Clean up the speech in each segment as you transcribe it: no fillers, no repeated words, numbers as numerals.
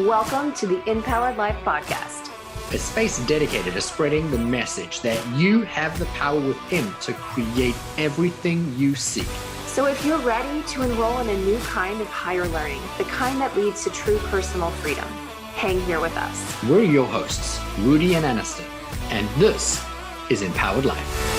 Welcome to the Empowered Life Podcast, a space dedicated to spreading the message that you have the power within to create everything you seek. So if you're ready to enroll in a new kind of higher learning, the kind that leads to true personal freedom, hang here with us. We're your hosts, Rudi and Aniston, and this is Empowered Life.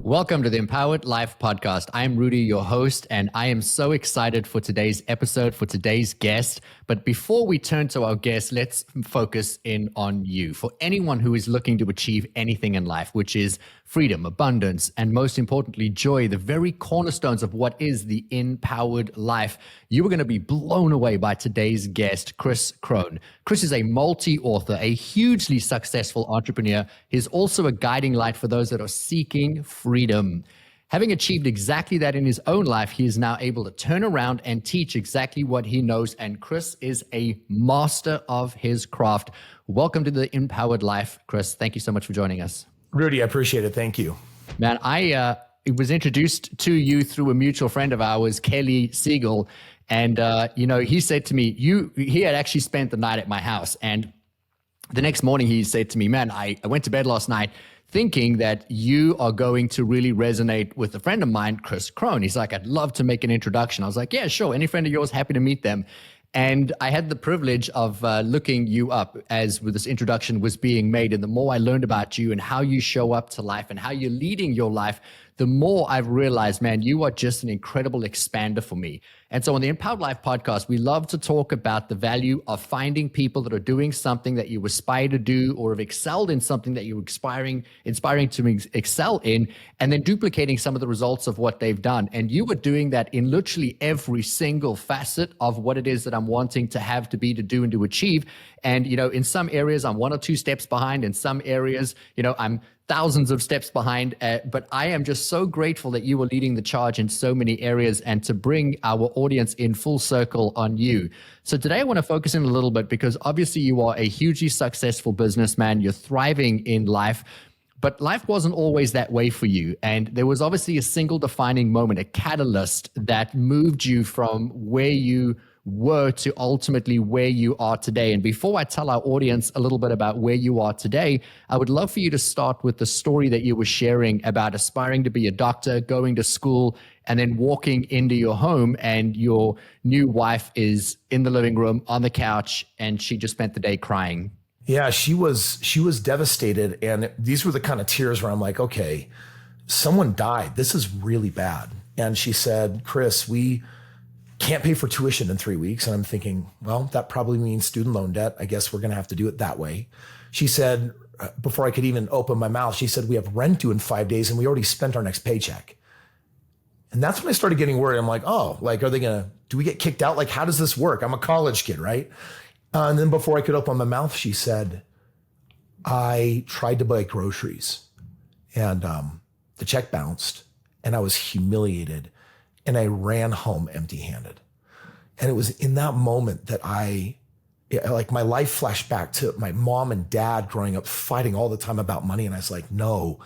Welcome to the Empowered Life Podcast. I'm Rudi, your host, and I am so excited for today's episode, for today's guest. But before we turn to our guest, let's focus in on you. For anyone who is looking to achieve anything in life, which is freedom, abundance, and most importantly, joy, the very cornerstones of what is the empowered life, you are going to be blown away by today's guest, Kris Krohn. Kris is a multi-author, a hugely successful entrepreneur. He's also a guiding light for those that are seeking freedom. Having achieved exactly that in his own life, he is now able to turn around and teach exactly what he knows. And Kris is a master of his craft. Welcome to the Empowered Life, Kris. Thank you so much for joining us. Rudi, I appreciate it. Thank you. Man, I was introduced to you through a mutual friend of ours, Kelly Siegel. And, he said to me, he had actually spent the night at my house. And the next morning he said to me, man, I went to bed last night thinking that you are going to really resonate with a friend of mine, Kris Krohn. He's like, I'd love to make an introduction. I was like, yeah, sure. Any friend of yours, happy to meet them. And I had the privilege of looking you up as this introduction was being made. And the more I learned about you and how you show up to life and how you're leading your life, the more I've realized, man, you are just an incredible expander for me. And so on the Empowered Life Podcast, we love to talk about the value of finding people that are doing something that you aspire to do or have excelled in something that you're inspiring to excel in, and then duplicating some of the results of what they've done. And you are doing that in literally every single facet of what it is that I'm wanting to have, to be, to do, and to achieve. And, in some areas, I'm 1 or 2 steps behind. In some areas, I'm thousands of steps behind, but I am just so grateful that you are leading the charge in so many areas and to bring our audience in full circle on you. So today I want to focus in a little bit because obviously you are a hugely successful businessman. You're thriving in life, but life wasn't always that way for you. And there was obviously a single defining moment, a catalyst that moved you from where you were to ultimately where you are today. And before I tell our audience a little bit about where you are today, I would love for you to start with the story that you were sharing about aspiring to be a doctor, going to school, and then walking into your home and your new wife is in the living room on the couch and she just spent the day crying. Yeah, she was devastated. And these were the kind of tears where I'm like, okay, someone died. This is really bad. And she said, Kris, we can't pay for tuition in 3 weeks. And I'm thinking, well, that probably means student loan debt. I guess we're going to have to do it that way. She said, before I could even open my mouth, she said, we have rent due in 5 days and we already spent our next paycheck. And that's when I started getting worried. I'm like, oh, do we get kicked out? Like, how does this work? I'm a college kid, right? And then before I could open my mouth, she said, I tried to buy groceries and the check bounced and I was humiliated. And I ran home empty-handed. And it was in that moment that my life flashed back to my mom and dad growing up fighting all the time about money. And I was like, no,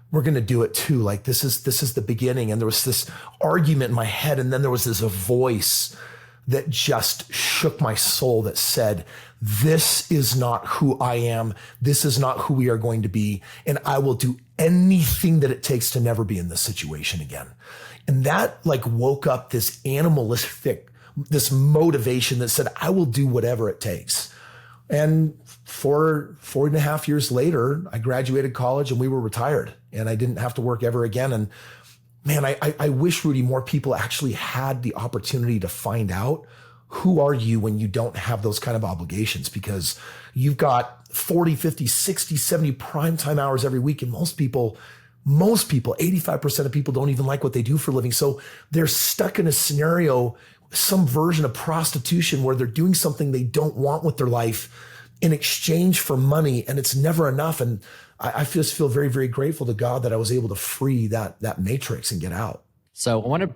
we're going to do it too. Like this is the beginning. And there was this argument in my head. And then there was this voice that just shook my soul that said, this is not who I am. This is not who we are going to be. And I will do anything that it takes to never be in this situation again. And that woke up this animalistic, this motivation that said, I will do whatever it takes. And 4.5 years later, I graduated college and we were retired and I didn't have to work ever again. And man, I wish, Rudi, more people actually had the opportunity to find out who are you when you don't have those kind of obligations, because you've got 40, 50, 60, 70 primetime hours every week. And most people, 85% of people don't even like what they do for a living. So they're stuck in a scenario, some version of prostitution where they're doing something they don't want with their life in exchange for money. And it's never enough. And I just feel very, very grateful to God that I was able to free that matrix and get out. So I want to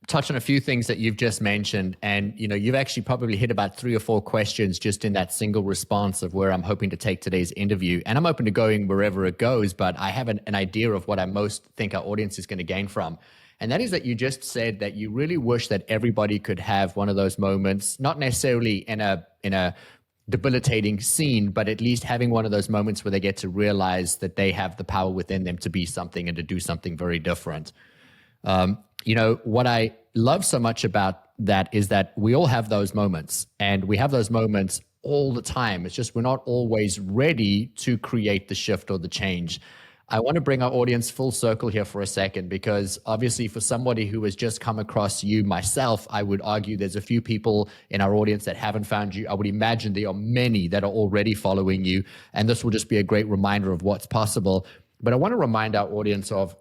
touch on a few things that you've just mentioned. And, you've actually probably hit about 3 or 4 questions just in that single response of where I'm hoping to take today's interview. And I'm open to going wherever it goes, but I have an idea of what I most think our audience is going to gain from. And that is that you just said that you really wish that everybody could have one of those moments, not necessarily in a debilitating scene, but at least having one of those moments where they get to realize that they have the power within them to be something and to do something very different. What I love so much about that is that we all have those moments, and we have those moments all the time. It's just we're not always ready to create the shift or the change. I want to bring our audience full circle here for a second, because obviously for somebody who has just come across you, myself, I would argue there's a few people in our audience that haven't found you. I would imagine there are many that are already following you, and this will just be a great reminder of what's possible. But I want to remind our audience of,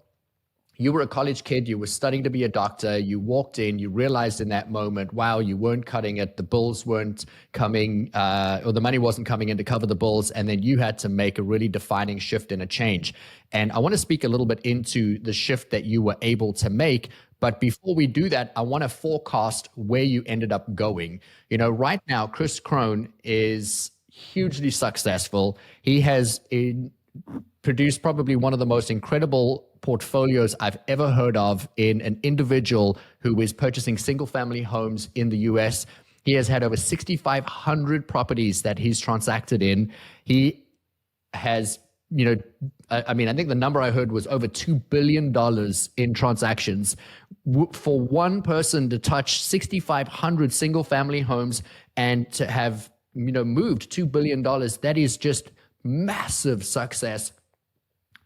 you were a college kid, you were studying to be a doctor, you walked in, you realized in that moment, wow, you weren't cutting it, the bills weren't coming, or the money wasn't coming in to cover the bills, and then you had to make a really defining shift and a change. And I want to speak a little bit into the shift that you were able to make, but before we do that, I want to forecast where you ended up going. Right now, Kris Krohn is hugely successful. He has produced probably one of the most incredible portfolios I've ever heard of in an individual who is purchasing single-family homes in the US. He has had over 6,500 properties that he's transacted in. He has, I think the number I heard was over $2 billion in transactions. For one person to touch 6,500 single-family homes and to have, moved $2 billion, that is just massive success.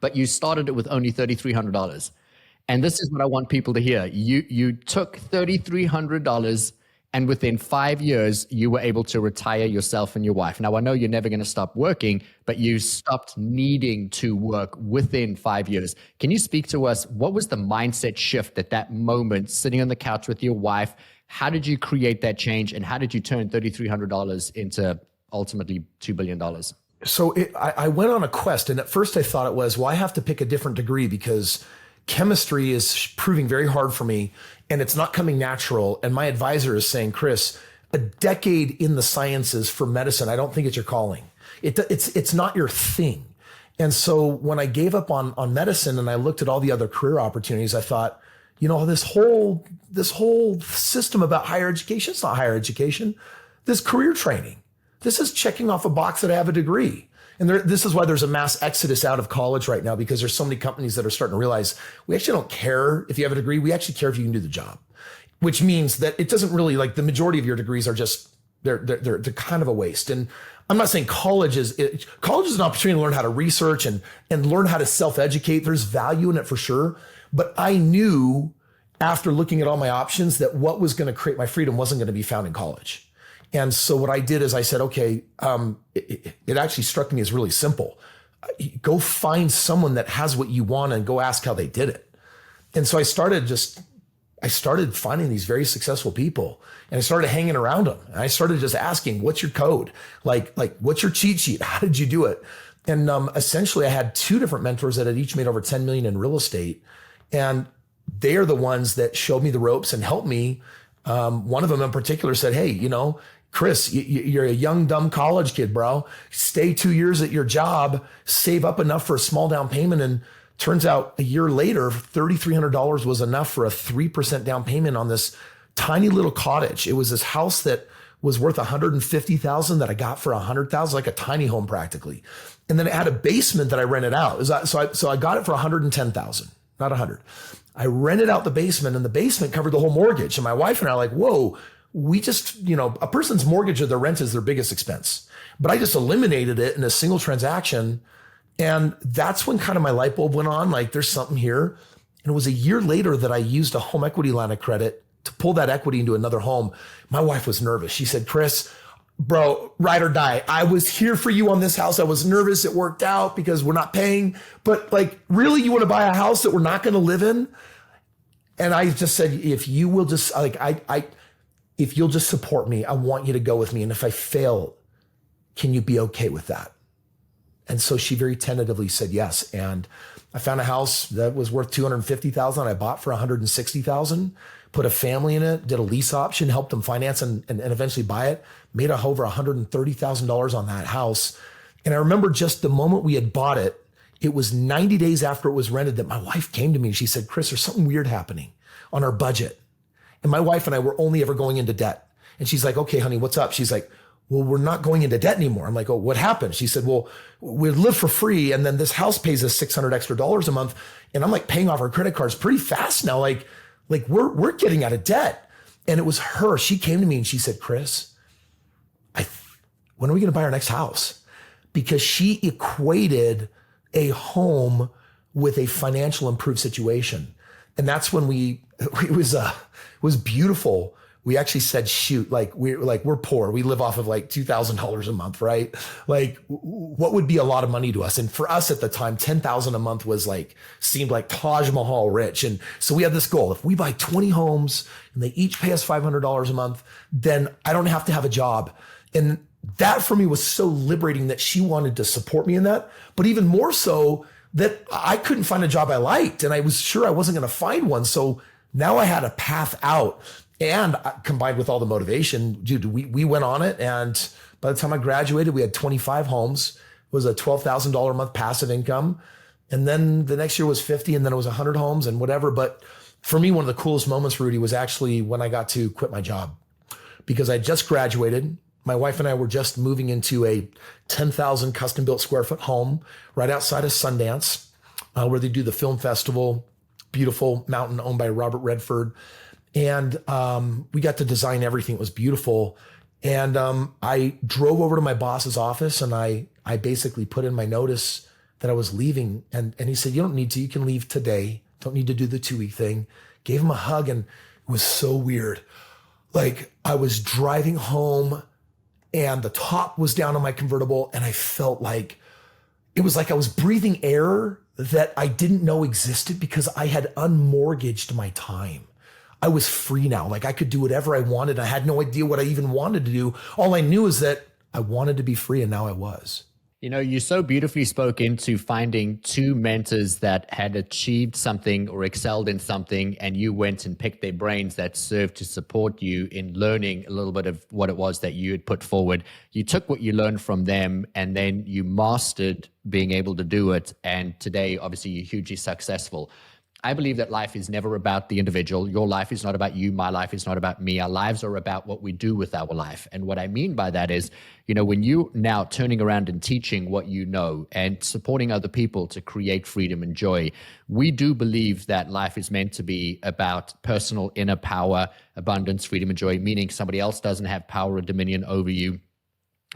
But you started it with only $3,300. And this is what I want people to hear. You took $3,300, and within 5 years, you were able to retire yourself and your wife. Now, I know you're never going to stop working, but you stopped needing to work within 5 years. Can you speak to us? What was the mindset shift at that moment, sitting on the couch with your wife? How did you create that change? And how did you turn $3,300 into ultimately $2 billion? So I went on a quest, and at first I thought it was, well, I have to pick a different degree because chemistry is proving very hard for me and it's not coming natural. And my advisor is saying, Kris, a decade in the sciences for medicine, I don't think it's your calling. It's not your thing. And so when I gave up on medicine and I looked at all the other career opportunities, I thought, this whole system about higher education, it's not higher education, this career training. This is checking off a box that I have a degree. And this is why there's a mass exodus out of college right now, because there's so many companies that are starting to realize we actually don't care if you have a degree. We actually care if you can do the job, which means that it doesn't really, like, the majority of your degrees are just, they're kind of a waste. And I'm not saying college is an opportunity to learn how to research and learn how to self-educate. There's value in it for sure. But I knew after looking at all my options that what was going to create my freedom wasn't going to be found in college. And so what I did is I said, okay, it actually struck me as really simple. Go find someone that has what you want and go ask how they did it. And so I started finding these very successful people, and I started hanging around them. And I started just asking, what's your code? Like what's your cheat sheet? How did you do it? And essentially I had two different mentors that had each made over 10 million in real estate. And they are the ones that showed me the ropes and helped me. One of them in particular said, hey, Kris, you're a young, dumb college kid, bro. Stay 2 years at your job, save up enough for a small down payment. And turns out a year later, $3,300 was enough for a 3% down payment on this tiny little cottage. It was this house that was worth $150,000 that I got for $100,000, like a tiny home practically. And then it had a basement that I rented out. So I got it for $110,000, not 100. I rented out the basement, and the basement covered the whole mortgage. And my wife and I are like, whoa, we just, a person's mortgage or their rent is their biggest expense. But I just eliminated it in a single transaction. And that's when kind of my light bulb went on, like there's something here. And it was a year later that I used a home equity line of credit to pull that equity into another home. My wife was nervous. She said, Kris, bro, ride or die. I was here for you on this house. I was nervous. It worked out because we're not paying. But like, really, you want to buy a house that we're not going to live in? And I just said, if you will just if you'll just support me, I want you to go with me. And if I fail, can you be okay with that? And so she very tentatively said yes. And I found a house that was worth $250,000. I bought for $160,000, put a family in it, did a lease option, helped them finance and eventually buy it, made over $130,000 on that house. And I remember just the moment we had bought it, It was 90 days after it was rented that my wife came to me and she said, Kris, there's something weird happening on our budget. And my wife and I were only ever going into debt. And she's like, okay, honey, what's up? She's like, well, we're not going into debt anymore. I'm like, oh, what happened? She said, well, we live for free. And then this house pays us $600 extra a month. And I'm like paying off our credit cards pretty fast now. Like we're getting out of debt. And it was her. She came to me and she said, Kris, when are we going to buy our next house? Because she equated a home with a financial improved situation. And that's when it was beautiful. We actually said, shoot, we're poor. We live off of like $2,000 a month, right? Like what would be a lot of money to us? And for us at the time, $10,000 a month seemed like Taj Mahal rich. And so we had this goal. If we buy 20 homes and they each pay us $500 a month, then I don't have to have a job. And that for me was so liberating that she wanted to support me in that, but even more so that I couldn't find a job I liked. And I was sure I wasn't going to find one. So now I had a path out. And combined with all the motivation, dude, we went on it. And by the time I graduated, we had 25 homes. It was a $12,000 a month passive income. And then the next year was 50, and then it was 100 homes and whatever. But for me, one of the coolest moments, Rudi, was actually when I got to quit my job, because I just graduated. My wife and I were just moving into a 10,000 custom built square foot home right outside of Sundance, where they do the film festival, beautiful mountain owned by Robert Redford. And we got to design everything. It was beautiful. And I drove over to my boss's office and I basically put in my notice that I was leaving. And he said, you don't need to, you can leave today. Don't need to do the 2-week thing. Gave him a hug, and it was so weird. Like I was driving home and the top was down on my convertible, and I felt like it was like I was breathing air that I didn't know existed because I had unmortgaged my time. I was free now. Like I could do whatever I wanted. I had no idea what I even wanted to do. All I knew is that I wanted to be free, and now I was. You know, you so beautifully spoke into finding two mentors that had achieved something or excelled in something, and you went and picked their brains that served to support you in learning a little bit of what it was that you had put forward. You took what you learned from them, and then you mastered being able to do it. And today, obviously, you're hugely successful. I believe that life is never about the individual. Your life is not about you. My life is not about me. Our lives are about what we do with our life. And what I mean by that is, you know, when you now turning around and teaching what you know and supporting other people to create freedom and joy, we do believe that life is meant to be about personal inner power, abundance, freedom, and joy, meaning somebody else doesn't have power or dominion over you,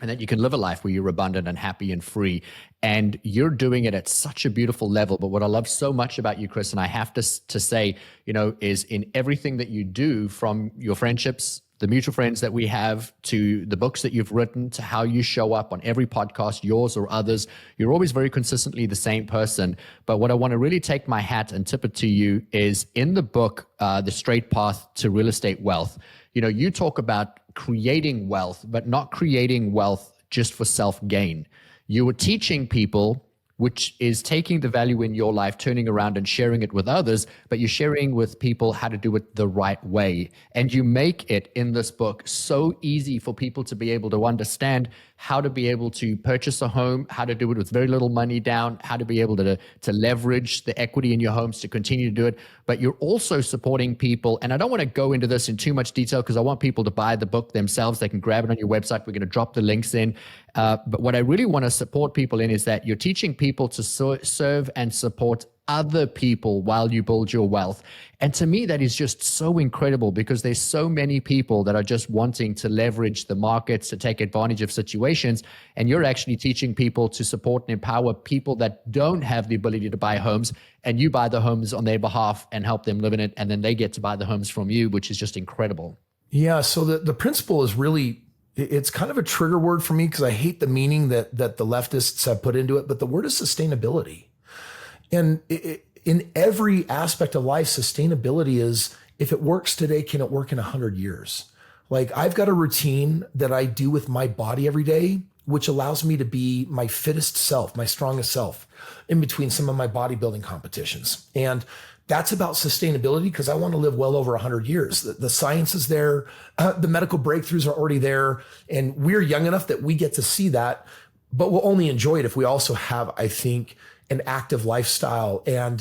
and that you can live a life where you're abundant and happy and free. And you're doing it at such a beautiful level. But what I love so much about you, Kris, and I have to say, you know, is in everything that you do, from your friendships, the mutual friends that we have, to the books that you've written, to how you show up on every podcast, yours or others, you're always very consistently the same person. But what I want to really take my hat and tip it to you is in the book, The Straight Path to Real Estate Wealth, you know, you talk about creating wealth, but not creating wealth just for self-gain. You were teaching people, which is taking the value in your life, turning around and sharing it with others, but you're sharing with people how to do it the right way. And you make it in this book so easy for people to be able to understand how to be able to purchase a home, how to do it with very little money down, how to be able to leverage the equity in your homes to continue to do it. But you're also supporting people. And I don't want to go into this in too much detail because I want people to buy the book themselves. They can grab it on your website. We're going to drop the links in. But what I really want to support people in is that you're teaching people to serve and support other people while you build your wealth. And to me, that is just so incredible, because there's so many people that are just wanting to leverage the markets to take advantage of situations. And you're actually teaching people to support and empower people that don't have the ability to buy homes, and you buy the homes on their behalf and help them live in it. And then they get to buy the homes from you, which is just incredible. Yeah. So the principle is really, it's kind of a trigger word for me because I hate the meaning that the leftists have put into it, but the word is sustainability. And in every aspect of life, sustainability is, if it works today, can it work in 100 years? Like I've got a routine that I do with my body every day, which allows me to be my fittest self, my strongest self in between some of my bodybuilding competitions. And that's about sustainability because I want to live well over 100 years. The science is there. The medical breakthroughs are already there. And we're young enough that we get to see that. but we'll only enjoy it if we also have, I think, an active lifestyle and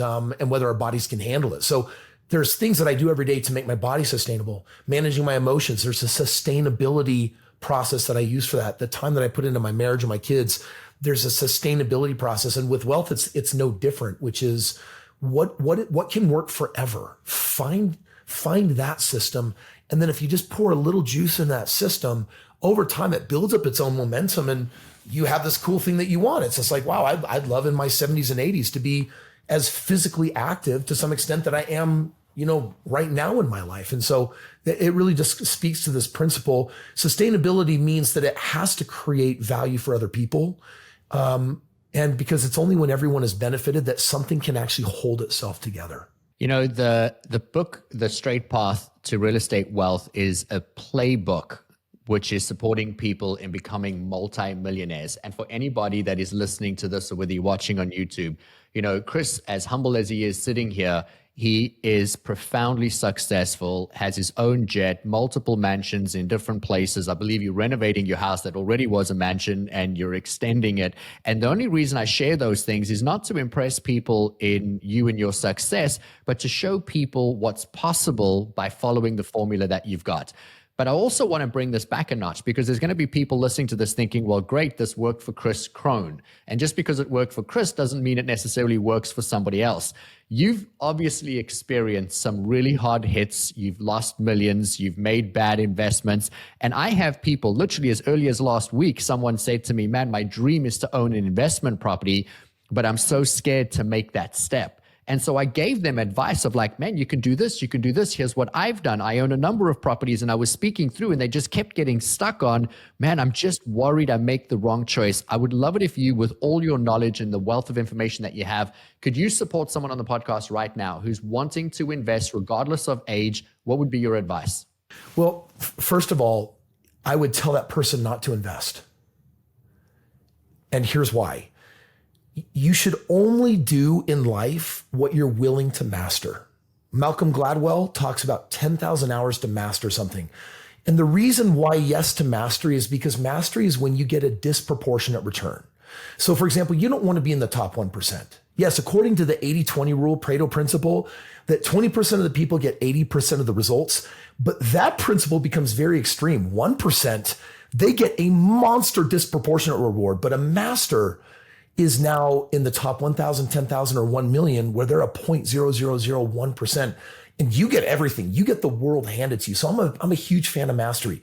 whether our bodies can handle it. So there's things that I do every day to make my body sustainable, managing my emotions. There's a sustainability process that I use for that. The time that I put into my marriage and my kids, there's a sustainability process. And with wealth, it's no different, which is what can work forever. Find that system. And then if you just pour a little juice in that system, over time, it builds up its own momentum and you have this cool thing that you want. It's just like, wow, I'd love in my 70s and 80s to be as physically active to some extent that I am, right now in my life. And so it really just speaks to this principle. Sustainability means that it has to create value for other people. And because it's only when everyone is benefited that something can actually hold itself together. The book, The Straight Path to Real Estate Wealth, is a playbook which is supporting people in becoming multi-millionaires. And for anybody that is listening to this or whether you're watching on YouTube, Kris, as humble as he is sitting here, he is profoundly successful, has his own jet, multiple mansions in different places. I believe you're renovating your house that already was a mansion and you're extending it. And the only reason I share those things is not to impress people in you and your success, but to show people what's possible by following the formula that you've got. But I also want to bring this back a notch because there's going to be people listening to this thinking, well, great, this worked for Kris Krohn. And just because it worked for Kris doesn't mean it necessarily works for somebody else. You've obviously experienced some really hard hits. You've lost millions. You've made bad investments. And I have people literally as early as last week, someone said to me, man, my dream is to own an investment property, but I'm so scared to make that step. And so I gave them advice of like, man, you can do this, you can do this. Here's what I've done. I own a number of properties and I was speaking through and they just kept getting stuck on, man, I'm just worried I make the wrong choice. I would love it if you, with all your knowledge and the wealth of information that you have, could you support someone on the podcast right now who's wanting to invest regardless of age? What would be your advice? Well, first of all, I would tell that person not to invest. And here's why. You should only do in life what you're willing to master. Malcolm Gladwell talks about 10,000 hours to master something. And the reason why yes to mastery is because mastery is when you get a disproportionate return. So for example, you don't want to be in the top 1%. Yes, according to the 80-20 rule, Pareto principle, that 20% of the people get 80% of the results, but that principle becomes very extreme. 1%, they get a monster disproportionate reward, but a master is now in the top 1,000, 10,000, or 1 million, where they're a 0.0001%. And you get everything. You get the world handed to you. So I'm a huge fan of mastery.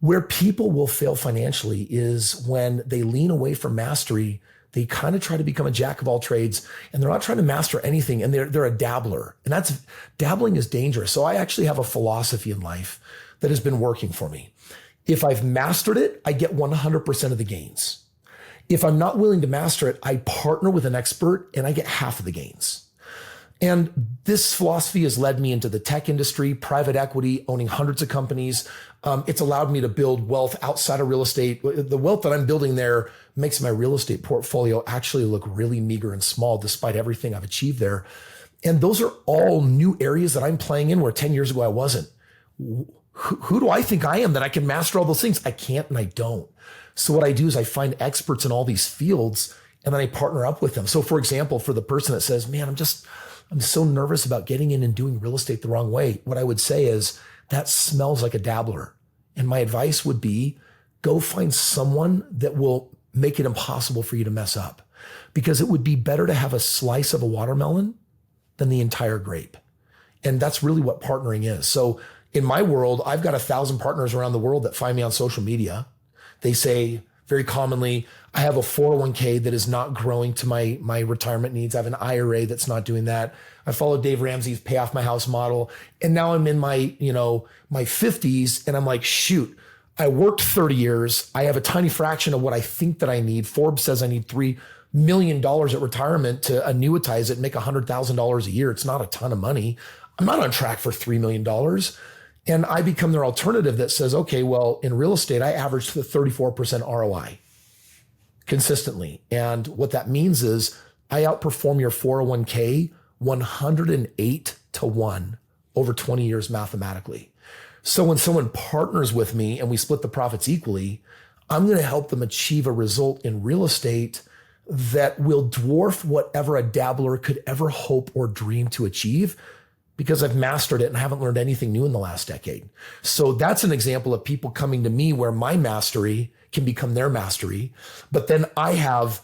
Where people will fail financially is when they lean away from mastery. They kind of try to become a jack of all trades and they're not trying to master anything. And they're a dabbler. And dabbling is dangerous. So I actually have a philosophy in life that has been working for me. If I've mastered it, I get 100% of the gains. If I'm not willing to master it, I partner with an expert and I get half of the gains. And this philosophy has led me into the tech industry, private equity, owning hundreds of companies. It's allowed me to build wealth outside of real estate. The wealth that I'm building there makes my real estate portfolio actually look really meager and small despite everything I've achieved there. And those are all new areas that I'm playing in where 10 years ago I wasn't. Who do I think I am that I can master all those things? I can't and I don't. So what I do is I find experts in all these fields and then I partner up with them. So for example, for the person that says, man, I'm so nervous about getting in and doing real estate the wrong way. What I would say is that smells like a dabbler. And my advice would be go find someone that will make it impossible for you to mess up, because it would be better to have a slice of a watermelon than the entire grape. And that's really what partnering is. So in my world, I've got 1,000 partners around the world that find me on social media. They say very commonly, I have a 401k that is not growing to my retirement needs. I have an IRA that's not doing that. I followed Dave Ramsey's pay off my house model. And now I'm in my 50s and I'm like, shoot, I worked 30 years. I have a tiny fraction of what I think that I need. Forbes says I need $3 million at retirement to annuitize it and make $100,000 a year. It's not a ton of money. I'm not on track for $3 million. And I become their alternative that says, okay, well, in real estate, I average the 34% ROI consistently. And what that means is I outperform your 401k 108-1 over 20 years mathematically. So when someone partners with me and we split the profits equally, I'm going to help them achieve a result in real estate that will dwarf whatever a dabbler could ever hope or dream to achieve, because I've mastered it and haven't learned anything new in the last decade. So that's an example of people coming to me where my mastery can become their mastery. But then I have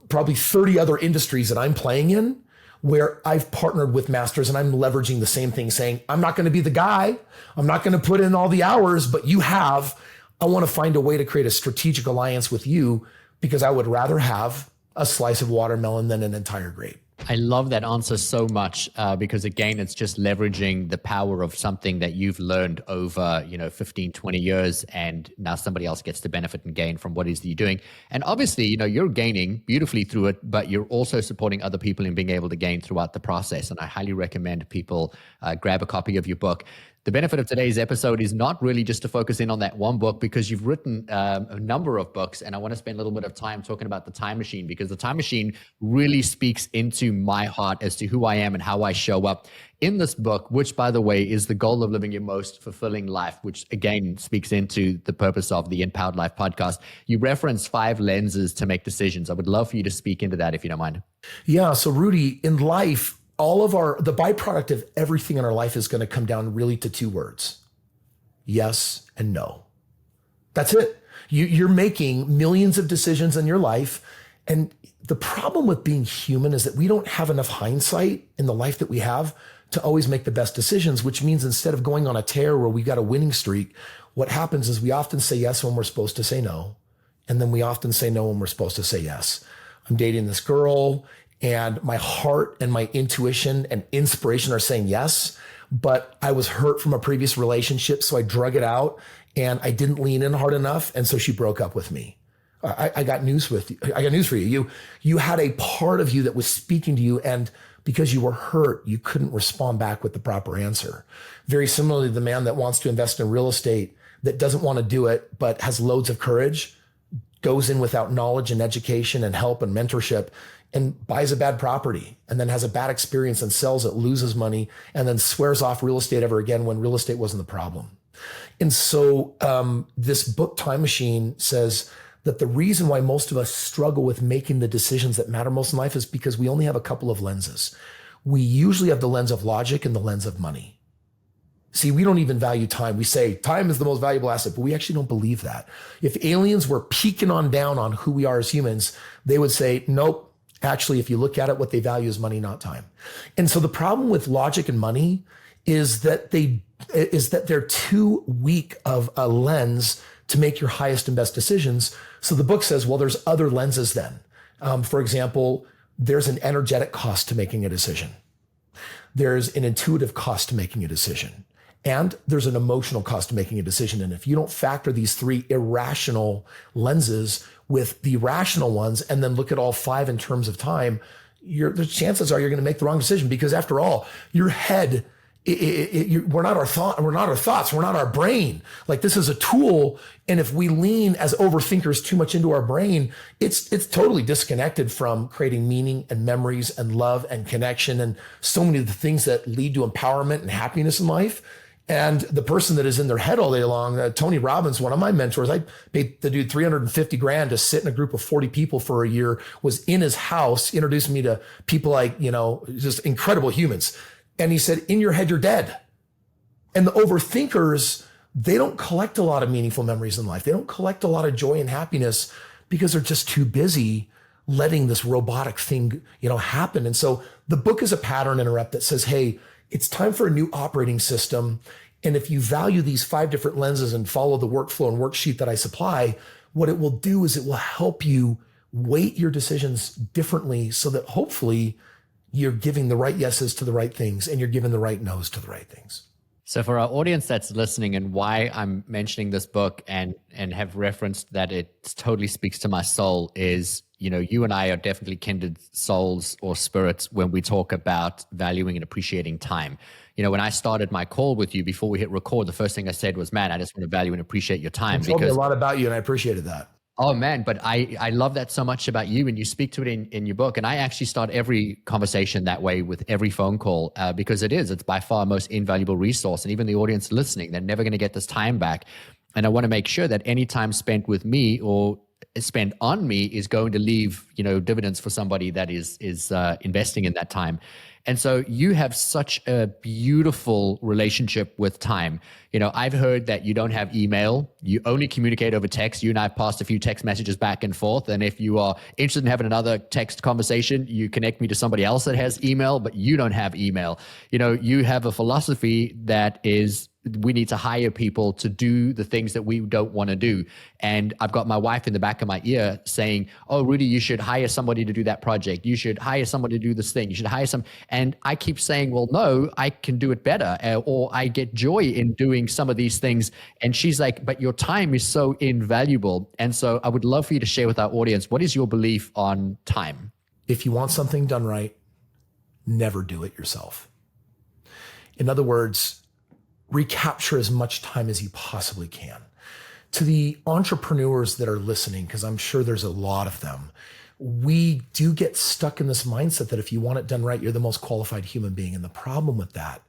probably 30 other industries that I'm playing in where I've partnered with masters and I'm leveraging the same thing, saying, I'm not going to be the guy. I'm not going to put in all the hours, but you have. I want to find a way to create a strategic alliance with you, because I would rather have a slice of watermelon than an entire grape. I love that answer so much because, again, it's just leveraging the power of something that you've learned over, 15, 20 years, and now somebody else gets to benefit and gain from what it is that you're doing. And obviously, you're gaining beautifully through it, but you're also supporting other people in being able to gain throughout the process. And I highly recommend people grab a copy of your book. The benefit of today's episode is not really just to focus in on that one book, because you've written a number of books, and I want to spend a little bit of time talking about The Time Machine, because The Time Machine really speaks into my heart as to who I am and how I show up in this book, which, by the way, is The Goal of Living Your Most Fulfilling Life, which again speaks into the purpose of the Empowered Life podcast. You reference 5 lenses to make decisions. I would love for you to speak into that if you don't mind. Yeah. So Rudi, in life, the byproduct of everything in our life is going to come down really to 2 words: yes and no. That's it. You're making millions of decisions in your life. And the problem with being human is that we don't have enough hindsight in the life that we have to always make the best decisions, which means instead of going on a tear where we got a winning streak, what happens is we often say yes when we're supposed to say no. And then we often say no when we're supposed to say yes. I'm dating this girl, and my heart and my intuition and inspiration are saying yes, but I was hurt from a previous relationship, so I drug it out and I didn't lean in hard enough, and so she broke up with me. I got news for you. You had a part of you that was speaking to you, and because you were hurt, you couldn't respond back with the proper answer. Very similarly, the man that wants to invest in real estate, that doesn't want to do it, but has loads of courage, goes in without knowledge and education and help and mentorship, and buys a bad property, and then has a bad experience and sells it, loses money, and then swears off real estate ever again when real estate wasn't the problem. And so this book, Time Machine, says that the reason why most of us struggle with making the decisions that matter most in life is because we only have a couple of lenses. We usually have the lens of logic and the lens of money. See, we don't even value time. We say time is the most valuable asset, but we actually don't believe that. If aliens were peeking on down on who we are as humans, they would say, nope. Actually, if you look at it, what they value is money, not time. And so the problem with logic and money is that they're too weak of a lens to make your highest and best decisions. So the book says, well, there's other lenses then. For example, there's an energetic cost to making a decision. There's an intuitive cost to making a decision. And there's an emotional cost to making a decision. And if you don't factor these 3 irrational lenses with the rational ones, and then look at all 5 in terms of time, the chances are you're going to make the wrong decision, because after all, your head, we're not our thoughts, we're not our brain. Like, this is a tool. And if we lean as overthinkers too much into our brain, it's totally disconnected from creating meaning and memories and love and connection and so many of the things that lead to empowerment and happiness in life. And the person that is in their head all day long, Tony Robbins, one of my mentors, I paid the dude $350,000 to sit in a group of 40 people for a year, was in his house, introduced me to people like, just incredible humans. And he said, in your head, you're dead. And the overthinkers, they don't collect a lot of meaningful memories in life. They don't collect a lot of joy and happiness because they're just too busy letting this robotic thing, happen. And so the book is a pattern interrupt that says, hey, it's time for a new operating system. And if you value these 5 different lenses and follow the workflow and worksheet that I supply, what it will do is it will help you weight your decisions differently, so that hopefully you're giving the right yeses to the right things and you're giving the right nos to the right things. So for our audience that's listening, and why I'm mentioning this book and have referenced that it totally speaks to my soul, is, you and I are definitely kindred souls or spirits when we talk about valuing and appreciating time. When I started my call with you before we hit record, the first thing I said was, man, I just want to value and appreciate your time. You told me a lot about you, and I appreciated that. Oh man, but I love that so much about you, and you speak to it in your book. And I actually start every conversation that way with every phone call, because it's by far most invaluable resource. And even the audience listening, they're never going to get this time back And I want to make sure that any time spent with me or spent on me is going to leave, dividends for somebody that is investing in that time. And so you have such a beautiful relationship with time. I've heard that you don't have email. You only communicate over text. You and I have passed a few text messages back and forth. And if you are interested in having another text conversation, you connect me to somebody else that has email, but you don't have email. You have a philosophy that is, we need to hire people to do the things that we don't want to do. And I've got my wife in the back of my ear saying, oh, Rudi, you should hire somebody to do that project. You should hire somebody to do this thing. You should hire some. And I keep saying, well, no, I can do it better. Or I get joy in doing some of these things. And she's like, but your time is so invaluable. And so I would love for you to share with our audience, what is your belief on time? If you want something done right, never do it yourself. In other words, recapture as much time as you possibly can. To the entrepreneurs that are listening, because I'm sure there's a lot of them, we do get stuck in this mindset that if you want it done right, you're the most qualified human being. And the problem with that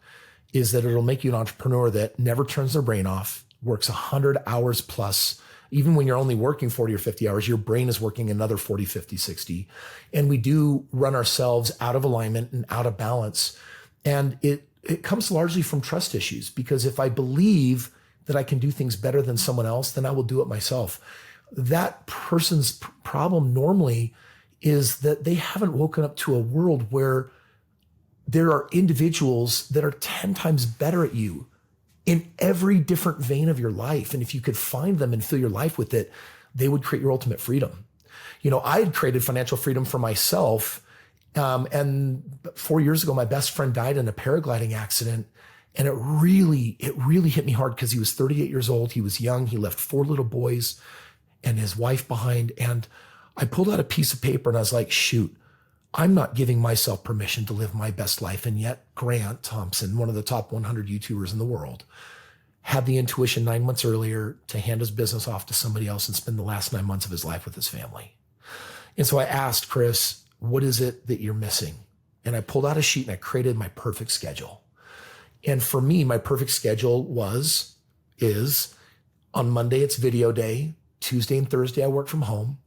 is that it'll make you an entrepreneur that never turns their brain off, works 100 hours plus. Even when you're only working 40 or 50 hours, your brain is working another 40, 50, 60. And we do run ourselves out of alignment and out of balance. And it comes largely from trust issues, because if I believe that I can do things better than someone else, then I will do it myself. That person's problem normally is that they haven't woken up to a world where there are individuals that are 10 times better at you in every different vein of your life. And if you could find them and fill your life with it, they would create your ultimate freedom. I had created financial freedom for myself. And 4 years ago, my best friend died in a paragliding accident. And it really hit me hard because he was 38 years old. He was young. He left 4 little boys and his wife behind. And I pulled out a piece of paper and I was like, shoot, I'm not giving myself permission to live my best life. And yet Grant Thompson, one of the top 100 YouTubers in the world, had the intuition 9 months earlier to hand his business off to somebody else and spend the last 9 months of his life with his family. And so I asked Kris, what is it that you're missing? And I pulled out a sheet and I created my perfect schedule. And for me, my perfect schedule is on Monday, it's video day. Tuesday and Thursday, I work from home.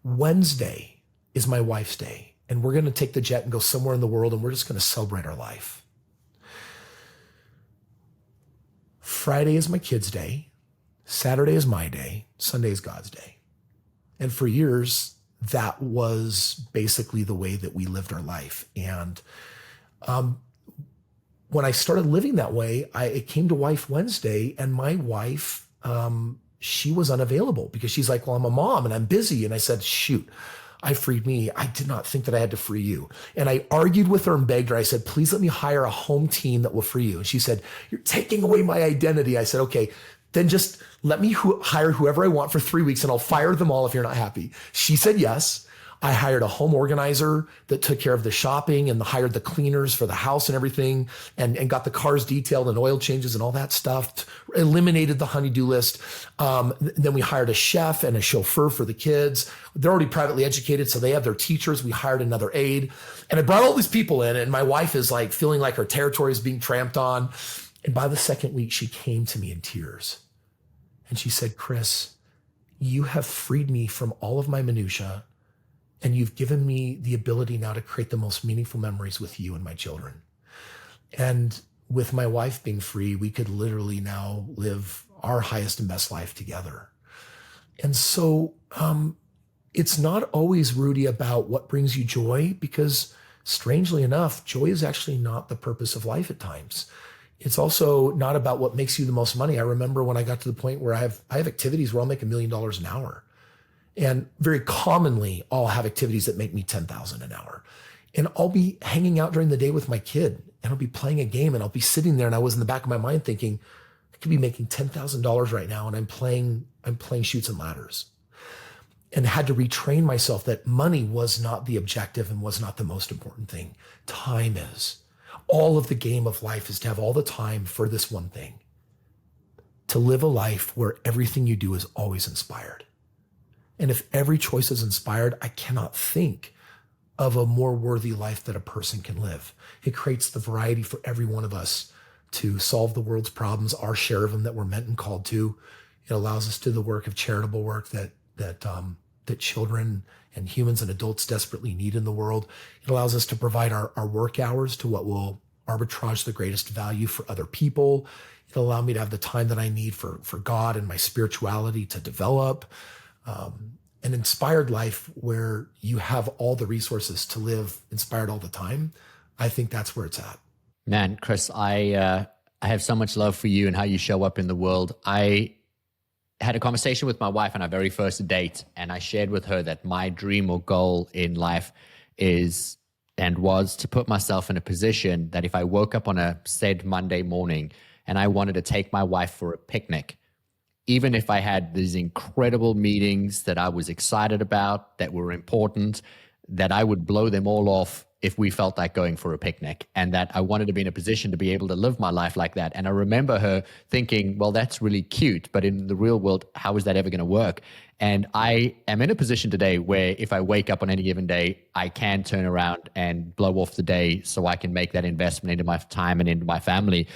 Wednesday is my wife's day. And we're going to take the jet and go somewhere in the world and we're just going to celebrate our life. Friday is my kids' day. Saturday is my day. Sunday is God's day. And for years, that was basically the way that we lived our life. And when I started living that way, it came to Wife Wednesday, and my wife, she was unavailable because she's like, well, I'm a mom and I'm busy. And I said, shoot, I freed me. I did not think that I had to free you. And I argued with her and begged her. I said, please let me hire a home team that will free you. And she said, you're taking away my identity. I said, okay, then just let me hire whoever I want for 3 weeks and I'll fire them all if you're not happy. She said yes. I hired a home organizer that took care of the shopping and hired the cleaners for the house and everything, and got the cars detailed and oil changes and all that stuff, eliminated the honey-do list. Then we hired a chef and a chauffeur for the kids. They're already privately educated, so they have their teachers. We hired another aide. And I brought all these people in, and my wife is like feeling like her territory is being tramped on. And by the second week, she came to me in tears. And she said, Kris, you have freed me from all of my minutia. And you've given me the ability now to create the most meaningful memories with you and my children. And with my wife being free, we could literally now live our highest and best life together. And so it's not always, Rudi, about what brings you joy, because strangely enough, joy is actually not the purpose of life at times. It's also not about what makes you the most money. I remember when I got to the point where I have activities where I'll make $1 million an hour. And very commonly, I'll have activities that make me $10,000 an hour. And I'll be hanging out during the day with my kid, and I'll be playing a game, and I'll be sitting there, and I was in the back of my mind thinking, I could be making $10,000 right now, and I'm playing Chutes and Ladders. And had to retrain myself that money was not the objective and was not the most important thing. Time is. All of the game of life is to have all the time for this one thing. To live a life where everything you do is always inspired. And if every choice is inspired, I cannot think of a more worthy life that a person can live. It creates the variety for every one of us to solve the world's problems, our share of them that we're meant and called to. It allows us to do the work of charitable work that children and humans and adults desperately need in the world. It allows us to provide our work hours to what will arbitrage the greatest value for other people. It'll allow me to have the time that I need for God and my spirituality to develop. An inspired life where you have all the resources to live inspired all the time. I think that's where it's at. Man, Kris, I have so much love for you and how you show up in the world. I had a conversation with my wife on our very first date, and I shared with her that my dream or goal in life is and was to put myself in a position that if I woke up on a said Monday morning and I wanted to take my wife for a picnic, even if I had these incredible meetings that I was excited about, that were important, that I would blow them all off if we felt like going for a picnic, and that I wanted to be in a position to be able to live my life like that. And I remember her thinking, well, that's really cute, but in the real world, how is that ever going to work? And I am in a position today where if I wake up on any given day, I can turn around and blow off the day so I can make that investment into my time and into my family.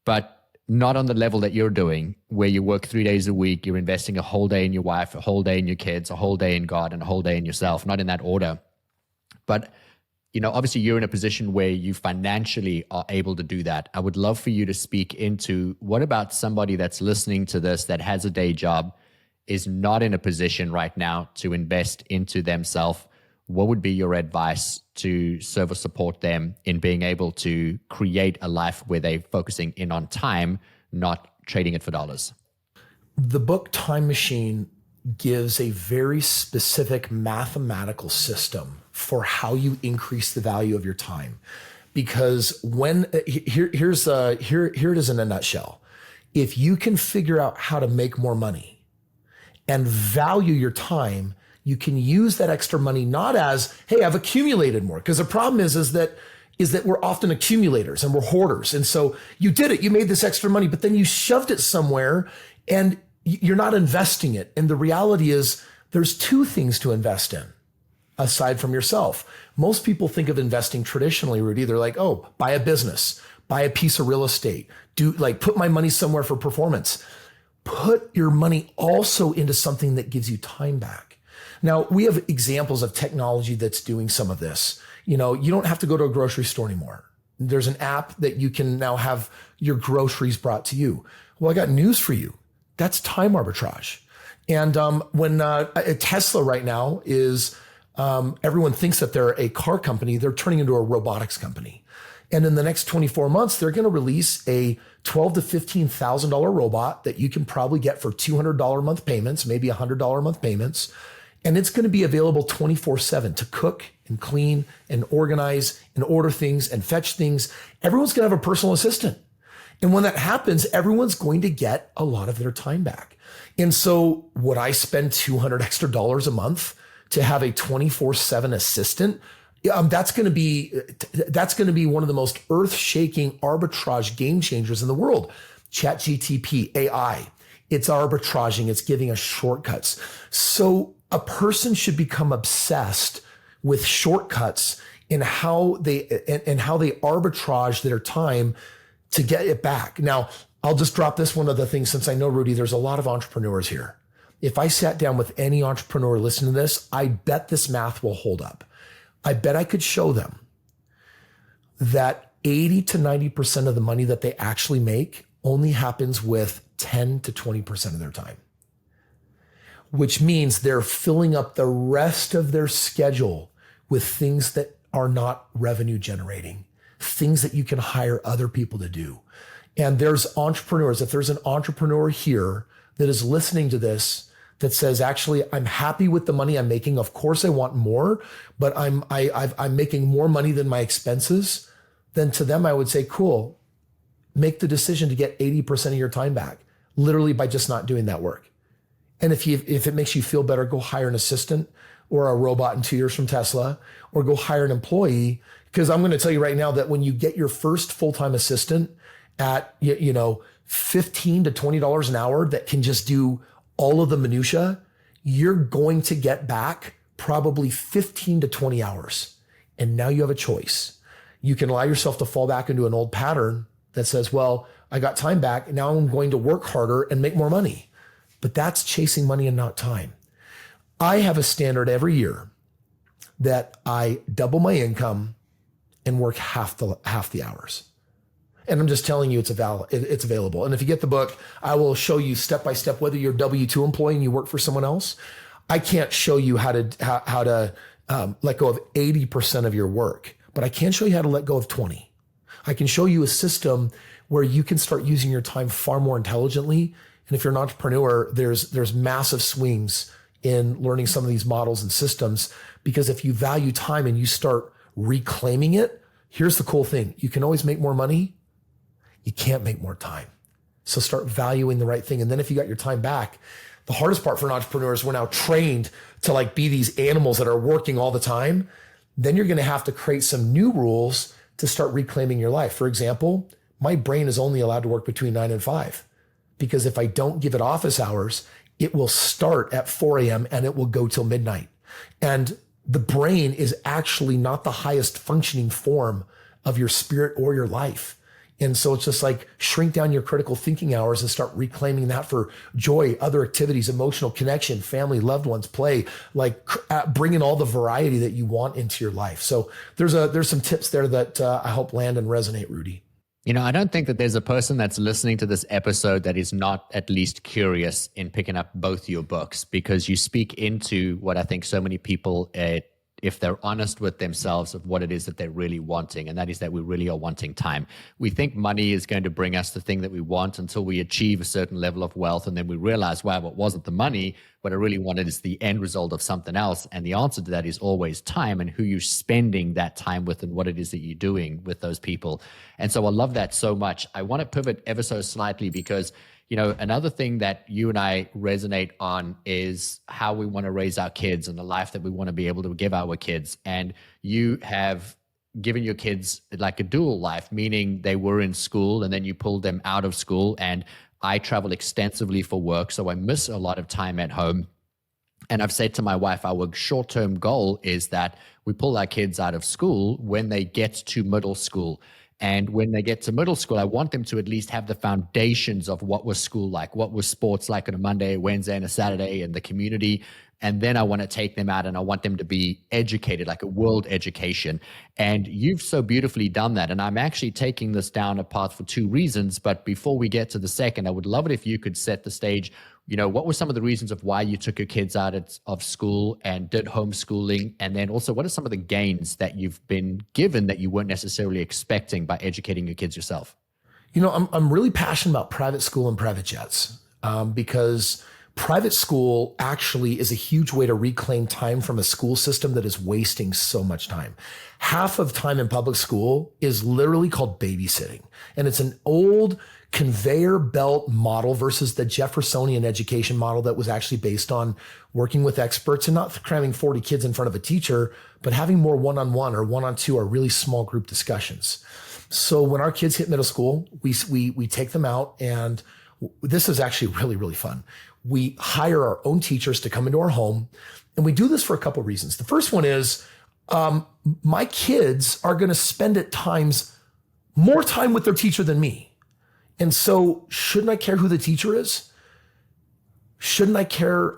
But not on the level that you're doing, where you work 3 days a week, you're investing a whole day in your wife, a whole day in your kids, a whole day in God, and a whole day in yourself, not in that order. But obviously you're in a position where you financially are able to do that. I would love for you to speak into what about somebody that's listening to this that has a day job, is not in a position right now to invest into themselves. What would be your advice to serve or support them in being able to create a life where they're focusing in on time, not trading it for dollars? The book Time Machine gives a very specific mathematical system for how you increase the value of your time. Because here it is in a nutshell. If you can figure out how to make more money and value your time, you can use that extra money not as, hey, I've accumulated more. Because the problem is that we're often accumulators and we're hoarders. And so you did it, you made this extra money, but then you shoved it somewhere and you're not investing it. And the reality is there's two things to invest in aside from yourself. Most people think of investing traditionally, Rudi. They're like, oh, buy a business, buy a piece of real estate, put my money somewhere for performance. Put your money also into something that gives you time back. Now, we have examples of technology that's doing some of this. You don't have to go to a grocery store anymore. There's an app that you can now have your groceries brought to you. Well, I got news for you. That's time arbitrage. And when Tesla right now is, everyone thinks that they're a car company, they're turning into a robotics company. And in the next 24 months, they're going to release a $12,000 to $15,000 robot that you can probably get for $200 a month payments, maybe $100 a month payments. And it's going to be available 24/7 to cook and clean and organize and order things and fetch things. Everyone's going to have a personal assistant. And when that happens, everyone's going to get a lot of their time back. And so would I spend $200 extra a month to have a 24/7 assistant? That's going to be one of the most earth-shaking arbitrage game changers in the world. ChatGPT, AI, it's arbitraging, it's giving us shortcuts. So a person should become obsessed with shortcuts in how they arbitrage their time to get it back. Now, I'll just drop this one other thing, since I know, Rudi, there's a lot of entrepreneurs here. If I sat down with any entrepreneur listening to this, I bet this math will hold up. I bet I could show them that 80 to 90% of the money that they actually make only happens with 10 to 20% of their time, which means they're filling up the rest of their schedule with things that are not revenue generating, things that you can hire other people to do. And there's entrepreneurs, if there's an entrepreneur here that is listening to this that says, actually, I'm happy with the money I'm making. Of course I want more, but I'm making more money than my expenses. Then to them, I would say, cool, make the decision to get 80% of your time back, literally by just not doing that work. And if it makes you feel better, go hire an assistant or a robot in 2 years from Tesla, or go hire an employee. Because I'm going to tell you right now that when you get your first full-time assistant at, $15 to $20 an hour that can just do all of the minutia, you're going to get back probably 15 to 20 hours. And now you have a choice. You can allow yourself to fall back into an old pattern that says, well, I got time back. Now I'm going to work harder and make more money. But that's chasing money and not time. I have a standard every year that I double my income and work half the hours. And I'm just telling you it's available. And if you get the book, I will show you step by step, whether you're a W-2 employee and you work for someone else. I can't show you how to let go of 80% of your work, but I can show you how to let go of 20. I can show you a system where you can start using your time far more intelligently. And if you're an entrepreneur, there's massive swings in learning some of these models and systems, because if you value time and you start reclaiming it, here's the cool thing. You can always make more money. You can't make more time. So start valuing the right thing. And then if you got your time back, the hardest part for an entrepreneur is we're now trained to like be these animals that are working all the time. Then you're going to have to create some new rules to start reclaiming your life. For example, my brain is only allowed to work between 9 and 5, because if I don't give it office hours, it will start at 4 a.m. and it will go till midnight. And the brain is actually not the highest functioning form of your spirit or your life. And so it's just like shrink down your critical thinking hours and start reclaiming that for joy, other activities, emotional connection, family, loved ones, play, like bringing all the variety that you want into your life. So there's some tips there that I hope land and resonate, Rudi. You know, I don't think that there's a person that's listening to this episode that is not at least curious in picking up both your books, because you speak into what I think so many people, if they're honest with themselves, of what it is that they're really wanting. And that is that we really are wanting time. We think money is going to bring us the thing that we want until we achieve a certain level of wealth. And then we realize, wow, it wasn't the money. What I really wanted is the end result of something else. And the answer to that is always time, and who you're spending that time with and what it is that you're doing with those people. And so I love that so much. I want to pivot ever so slightly, because you know, another thing that you and I resonate on is how we want to raise our kids and the life that we want to be able to give our kids. And you have given your kids like a dual life, meaning they were in school and then you pulled them out of school. And I travel extensively for work, so I miss a lot of time at home. And I've said to my wife, our short-term goal is that we pull our kids out of school when they get to middle school. And when they get to middle school, I want them to at least have the foundations of what was school like, what was sports like on a Monday, Wednesday, and a Saturday in the community. And then I want to take them out and I want them to be educated, like a world education. And you've so beautifully done that. And I'm actually taking this down a path for two reasons. But before we get to the second, I would love it if you could set the stage. You know, what were some of the reasons of why you took your kids out of school and did homeschooling? And then also, what are some of the gains that you've been given that you weren't necessarily expecting by educating your kids yourself? You know, I'm really passionate about private school and private jets because private school actually is a huge way to reclaim time from a school system that is wasting so much time. Half of time in public school is literally called babysitting. And it's an old conveyor belt model versus the Jeffersonian education model that was actually based on working with experts and not cramming 40 kids in front of a teacher, but having more one-on-one or one-on-two or really small group discussions. So when our kids hit middle school, we take them out, and this is actually really, really fun. We hire our own teachers to come into our home, and we do this for a couple of reasons. The first one is my kids are going to spend at times more time with their teacher than me. And so shouldn't I care who the teacher is? Shouldn't I care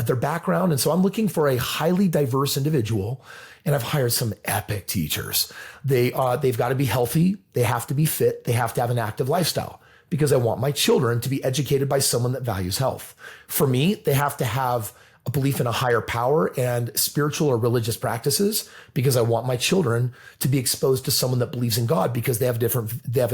their background? And so I'm looking for a highly diverse individual, and I've hired some epic teachers. They've got to be healthy. They have to be fit. They have to have an active lifestyle, because I want my children to be educated by someone that values health. For me, they have to have a belief in a higher power and spiritual or religious practices, because I want my children to be exposed to someone that believes in God, because they have a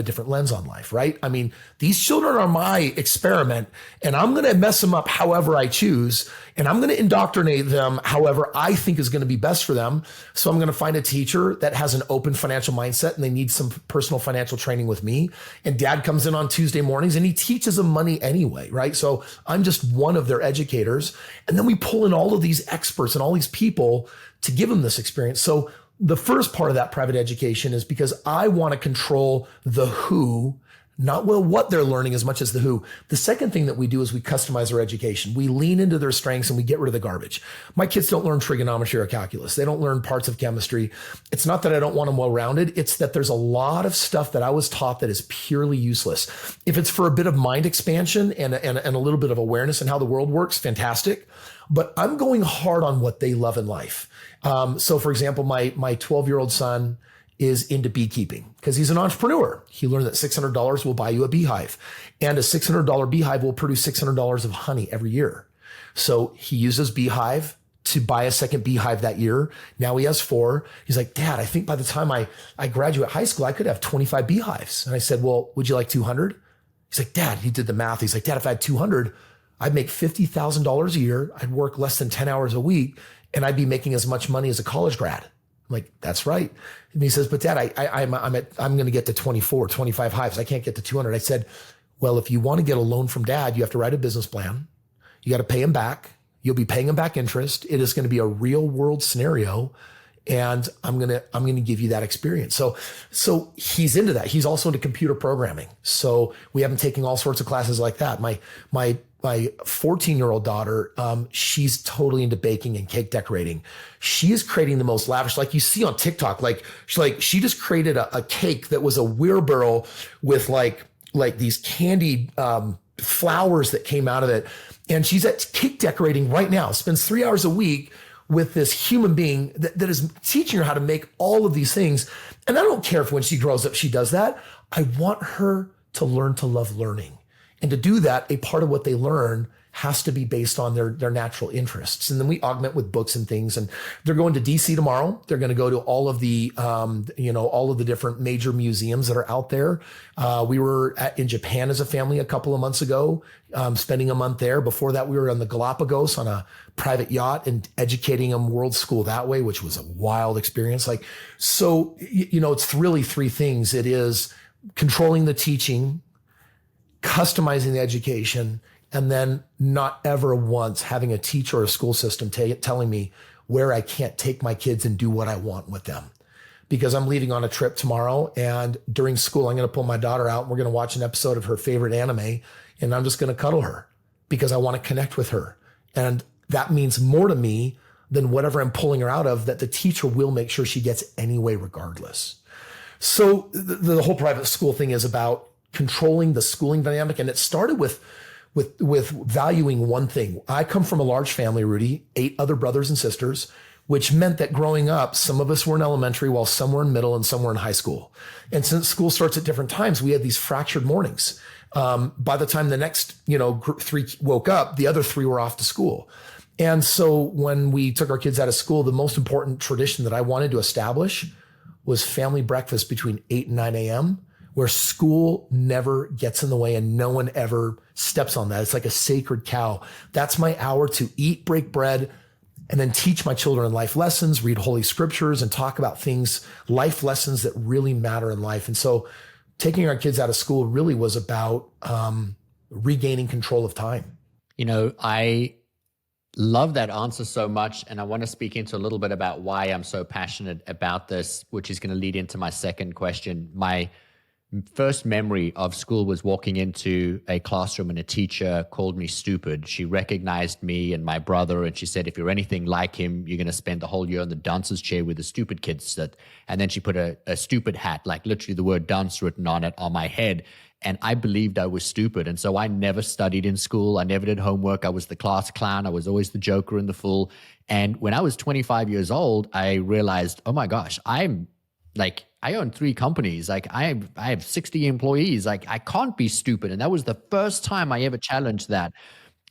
different lens on life, right? I mean, these children are my experiment, and I'm going to mess them up however I choose, and I'm going to indoctrinate them however I think is going to be best for them. So I'm going to find a teacher that has an open financial mindset, and they need some personal financial training with me. And dad comes in on Tuesday mornings and he teaches them money anyway, right? So I'm just one of their educators. And then we pull in all of these experts and all these people to give them this experience. So the first part of that private education is because I want to control the who, not well what they're learning as much as the who. The second thing that we do is we customize our education. We lean into their strengths and we get rid of the garbage. My kids don't learn trigonometry or calculus. They don't learn parts of chemistry. It's not that I don't want them well-rounded. It's that there's a lot of stuff that I was taught that is purely useless. If it's for a bit of mind expansion and a little bit of awareness in how the world works, fantastic. But I'm going hard on what they love in life. So for example, my 12-year-old son is into beekeeping because he's an entrepreneur. He learned that $600 will buy you a beehive, and a $600 beehive will produce $600 of honey every year. So he uses beehive to buy a second beehive that year. Now he has 4. He's like, Dad, I think by the time I graduate high school, I could have 25 beehives. And I said, well, would you like 200? He's like, Dad, he did the math. He's like, Dad, if I had 200, I'd make $50,000 a year. I'd work less than 10 hours a week, and I'd be making as much money as a college grad. I'm like, that's right. And he says, but Dad, I'm going to get to 24, 25 hives. I can't get to 200. I said, well, if you want to get a loan from Dad, you have to write a business plan. You got to pay him back. You'll be paying him back interest. It is going to be a real world scenario. And I'm going to give you that experience. So he's into that. He's also into computer programming. So we have him taking all sorts of classes like that. My 14-year-old daughter, she's totally into baking and cake decorating. She is creating the most lavish, like you see on TikTok, she just created a cake that was a wheelbarrow with like these candied, flowers that came out of it. And she's at cake decorating right now, spends 3 hours a week with this human being that is teaching her how to make all of these things. And I don't care if when she grows up, she does that. I want her to learn to love learning. And to do that, a part of what they learn has to be based on their natural interests. And then we augment with books and things. And they're going to DC tomorrow. They're going to go to all of the, all of the different major museums that are out there. We were in Japan as a family a couple of months ago, spending a month there. Before that, we were on the Galapagos on a private yacht and educating them world school that way, which was a wild experience. It's really 3 things. It is controlling the teaching, customizing the education, and then not ever once having a teacher or a school system telling me where I can't take my kids and do what I want with them. Because I'm leaving on a trip tomorrow, and during school, I'm going to pull my daughter out and we're going to watch an episode of her favorite anime, and I'm just going to cuddle her because I want to connect with her. And that means more to me than whatever I'm pulling her out of, that the teacher will make sure she gets anyway, regardless. So the whole private school thing is about controlling the schooling dynamic. And it started with valuing one thing. I come from a large family, Rudi, 8 other brothers and sisters, which meant that growing up, some of us were in elementary while some were in middle and some were in high school. And since school starts at different times, we had these fractured mornings. By the time the next, 3 woke up, the other 3 were off to school. And so when we took our kids out of school, the most important tradition that I wanted to establish was family breakfast between 8 and 9 a.m., where school never gets in the way and no one ever steps on that. It's like a sacred cow. That's my hour to eat, break bread, and then teach my children life lessons, read holy scriptures, and talk about things, life lessons that really matter in life. And so taking our kids out of school really was about regaining control of time. I love that answer so much. And I want to speak into a little bit about why I'm so passionate about this, which is going to lead into my second question. My first memory of school was walking into a classroom and a teacher called me stupid. She recognized me and my brother, and she said, if you're anything like him, you're going to spend the whole year in the dancer's chair where the stupid kids sit. And then she put a stupid hat, like literally the word dance written on it, on my head. And I believed I was stupid. And so I never studied in school. I never did homework. I was the class clown. I was always the joker and the fool. And when I was 25 years old, I realized, oh my gosh, I own 3 companies. I have 60 employees. I can't be stupid. And that was the first time I ever challenged that.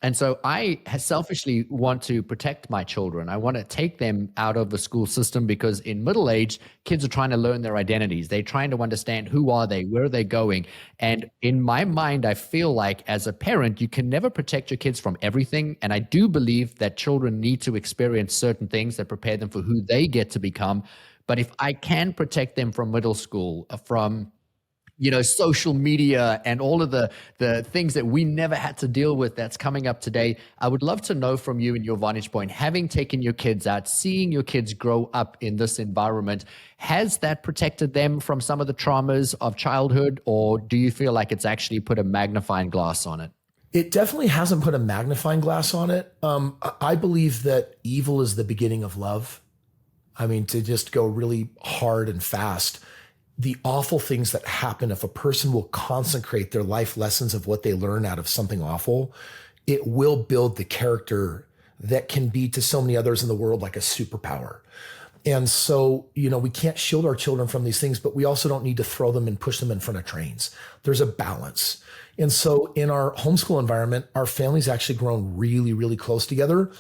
And so I selfishly want to protect my children. I want to take them out of the school system, because in middle age, kids are trying to learn their identities. They're trying to understand, who are they? Where are they going? And in my mind, I feel like as a parent, you can never protect your kids from everything. And I do believe that children need to experience certain things that prepare them for who they get to become. But if I can protect them from middle school, from social media and all of the things that we never had to deal with that's coming up today. I would love to know from you and your vantage point, having taken your kids out, seeing your kids grow up in this environment, has that protected them from some of the traumas of childhood, or do you feel like it's actually put a magnifying glass on it? It definitely hasn't put a magnifying glass on it. I believe that evil is the beginning of love. I mean, to just go really hard and fast, the awful things that happen, if a person will consecrate their life lessons of what they learn out of something awful, it will build the character that can be to so many others in the world like a superpower. And so, we can't shield our children from these things, but we also don't need to throw them and push them in front of trains. There's a balance. And so in our homeschool environment, our family's actually grown really, really close together.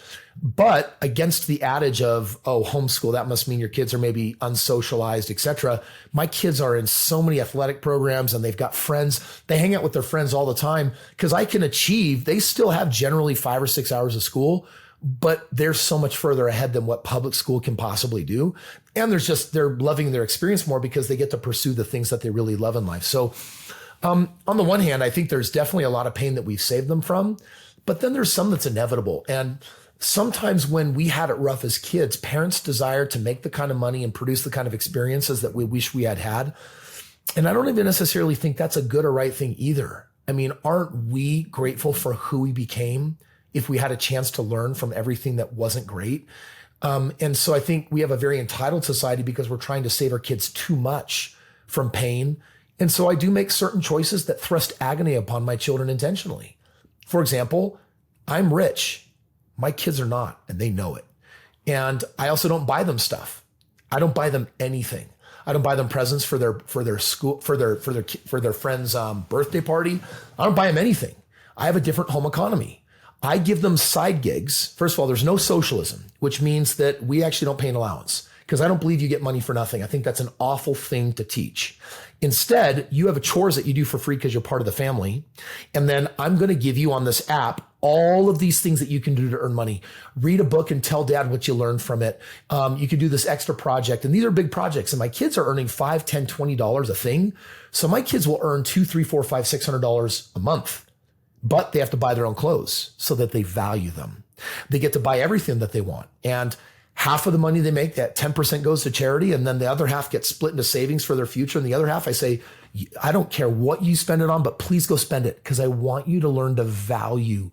But against the adage of, oh, homeschool, that must mean your kids are maybe unsocialized, et cetera. My kids are in so many athletic programs and they've got friends. They hang out with their friends all the time because they still have generally 5 or 6 hours of school, but they're so much further ahead than what public school can possibly do. And they're loving their experience more because they get to pursue the things that they really love in life. So on the one hand, I think there's definitely a lot of pain that we've saved them from, but then there's some that's inevitable. And sometimes when we had it rough as kids, parents desire to make the kind of money and produce the kind of experiences that we wish we had had. And I don't even necessarily think that's a good or right thing either. I mean, aren't we grateful for who we became if we had a chance to learn from everything that wasn't great? And so I think we have a very entitled society because we're trying to save our kids too much from pain. And so I do make certain choices that thrust agony upon my children intentionally. For example, I'm rich. My kids are not, and they know it. And I also don't buy them stuff. I don't buy them anything. I don't buy them presents for their school, for their friend's birthday party. I don't buy them anything. I have a different home economy. I give them side gigs. First of all, there's no socialism, which means that we actually don't pay an allowance because I don't believe you get money for nothing. I think that's an awful thing to teach. Instead, you have chores that you do for free because you're part of the family. And then I'm going to give you on this app all of these things that you can do to earn money. Read a book and tell dad what you learned from it. You can do this extra project. And these are big projects. And my kids are earning $5, $10, $20 a thing. So my kids will earn $200, $300, $400, $500, $600 a month. But they have to buy their own clothes so that they value them. They get to buy everything that they want. And half of the money they make, that 10% goes to charity. And then the other half gets split into savings for their future. And the other half, I say, I don't care what you spend it on, but please go spend it because I want you to learn to value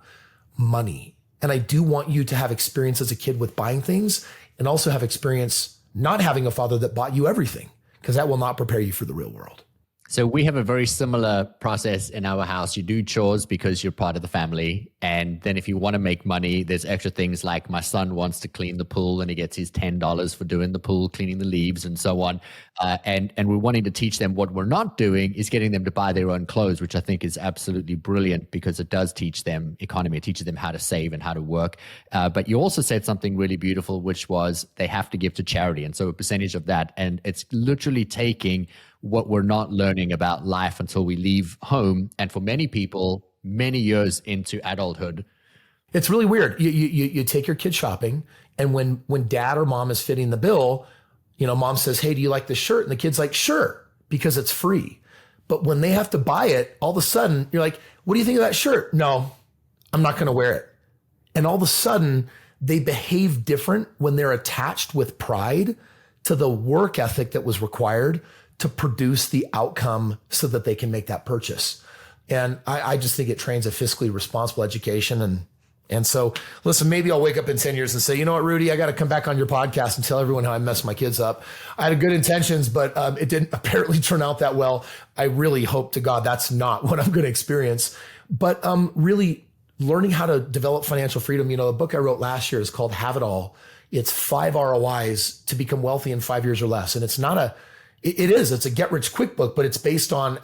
money. And I do want you to have experience as a kid with buying things and also have experience not having a father that bought you everything because that will not prepare you for the real world. So we have a very similar process in our house. You do chores because you're part of the family. And then if you want to make money, there's extra things like my son wants to clean the pool and he gets his $10 for doing the pool, cleaning the leaves and so on. And we're wanting to teach them what we're not doing is getting them to buy their own clothes, which I think is absolutely brilliant because it does teach them economy. It teaches them how to save and how to work. But you also said something really beautiful, which was they have to give to charity. And so a percentage of that. And it's literally taking what we're not learning about life until we leave home. And for many people, many years into adulthood. It's really weird. You take your kid shopping and when dad or mom is fitting the bill, mom says, hey, do you like this shirt? And the kid's like, sure, because it's free. But when they have to buy it, all of a sudden you're like, what do you think of that shirt? No, I'm not going to wear it. And all of a sudden they behave different when they're attached with pride to the work ethic that was required to produce the outcome so that they can make that purchase. And I just think it trains a fiscally responsible education. And so, listen, maybe I'll wake up in 10 years and say, you know what, Rudi, I got to come back on your podcast and tell everyone how I messed my kids up. I had good intentions, but it didn't apparently turn out that well. I really hope to God that's not what I'm going to experience. But really learning how to develop financial freedom. The book I wrote last year is called Have It All. It's 5 ROIs to become wealthy in 5 years or less. And it's not it's a get rich quick book, but it's based on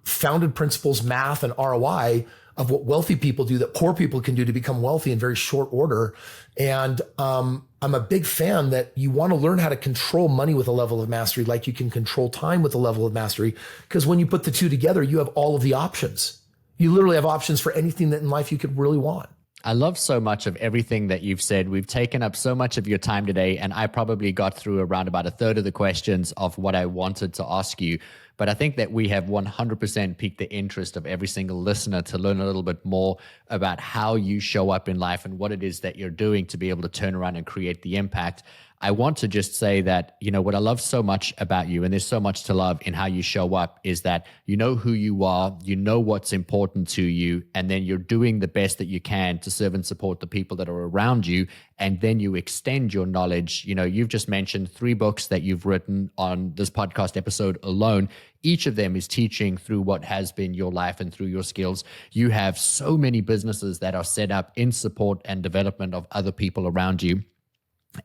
founded principles, math and ROI of what wealthy people do that poor people can do to become wealthy in very short order. And I'm a big fan that you want to learn how to control money with a level of mastery, like you can control time with a level of mastery. Because when you put the two together, you have all of the options. You literally have options for anything that in life you could really want. I love so much of everything that you've said. We've taken up so much of your time today, and I probably got through around about a third of the questions of what I wanted to ask you. But I think that we have 100% piqued the interest of every single listener to learn a little bit more about how you show up in life and what it is that you're doing to be able to turn around and create the impact. I want to just say that, what I love so much about you, and there's so much to love in how you show up, is that you know who you are, you know what's important to you, and then you're doing the best that you can to serve and support the people that are around you. And then you extend your knowledge. You've just mentioned 3 books that you've written on this podcast episode alone. Each of them is teaching through what has been your life and through your skills. You have so many businesses that are set up in support and development of other people around you.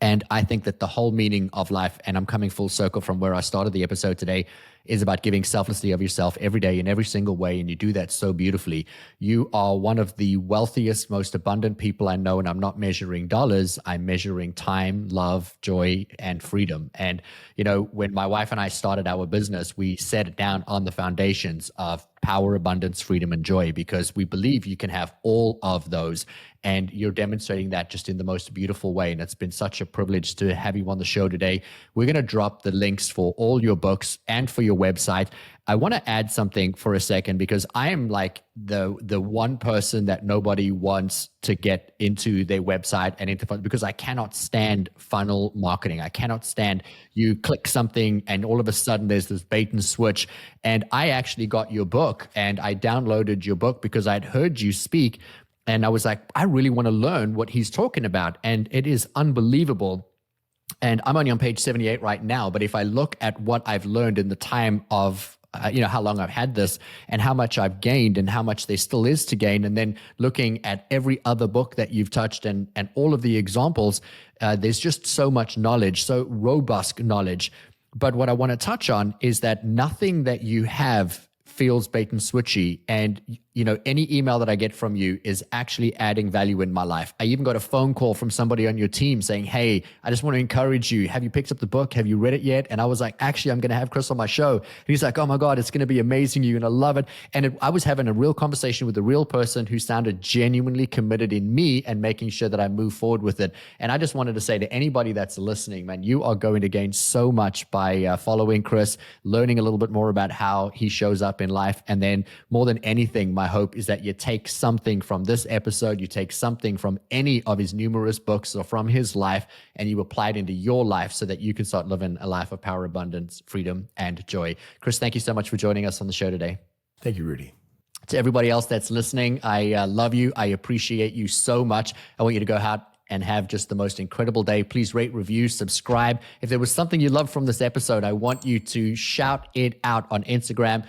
And I think that the whole meaning of life, and I'm coming full circle from where I started the episode today, is about giving selflessly of yourself every day in every single way. And you do that so beautifully. You are one of the wealthiest, most abundant people I know. And I'm not measuring dollars. I'm measuring time, love, joy, and freedom. And, when my wife and I started our business, we set it down on the foundations of power, abundance, freedom, and joy, because we believe you can have all of those. And you're demonstrating that just in the most beautiful way. And it's been such a privilege to have you on the show today. We're going to drop the links for all your books and for your website. I want to add something for a second, because I am like the one person that nobody wants to get into their website and into fun, because I cannot stand funnel marketing. I cannot stand you click something and all of a sudden there's this bait and switch. And I actually got your book and I downloaded your book because I'd heard you speak. And I was like, I really want to learn what he's talking about. And it is unbelievable. And I'm only on page 78 right now. But if I look at what I've learned in the time of, how long I've had this and how much I've gained and how much there still is to gain, and then looking at every other book that you've touched and all of the examples, there's just so much knowledge, so robust knowledge. But what I want to touch on is that nothing that you have feels bait and switchy. And, any email that I get from you is actually adding value in my life. I even got a phone call from somebody on your team saying, hey, I just want to encourage you. Have you picked up the book? Have you read it yet? And I was like, actually, I'm going to have Kris on my show. And he's like, oh my God, it's going to be amazing. You're going to love it. And I was having a real conversation with a real person who sounded genuinely committed in me and making sure that I move forward with it. And I just wanted to say to anybody that's listening, man, you are going to gain so much by following Kris, learning a little bit more about how he shows up in life. And then more than anything, my hope is that you take something from this episode, you take something from any of his numerous books or from his life, and you apply it into your life so that you can start living a life of power, abundance, freedom, and joy. Kris, thank you so much for joining us on the show today. Thank you, Rudi. To everybody else that's listening, I love you. I appreciate you so much. I want you to go out and have just the most incredible day. Please rate, review, subscribe. If there was something you loved from this episode, I want you to shout it out on Instagram.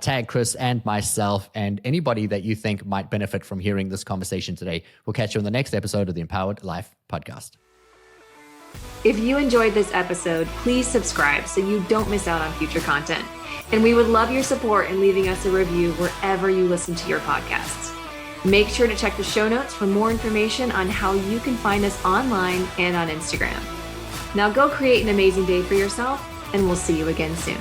Tag Kris and myself and anybody that you think might benefit from hearing this conversation today. We'll catch you on the next episode of the Empowered Life Podcast. If you enjoyed this episode, please subscribe so you don't miss out on future content. And we would love your support in leaving us a review wherever you listen to your podcasts. Make sure to check the show notes for more information on how you can find us online and on Instagram. Now go create an amazing day for yourself, and we'll see you again soon.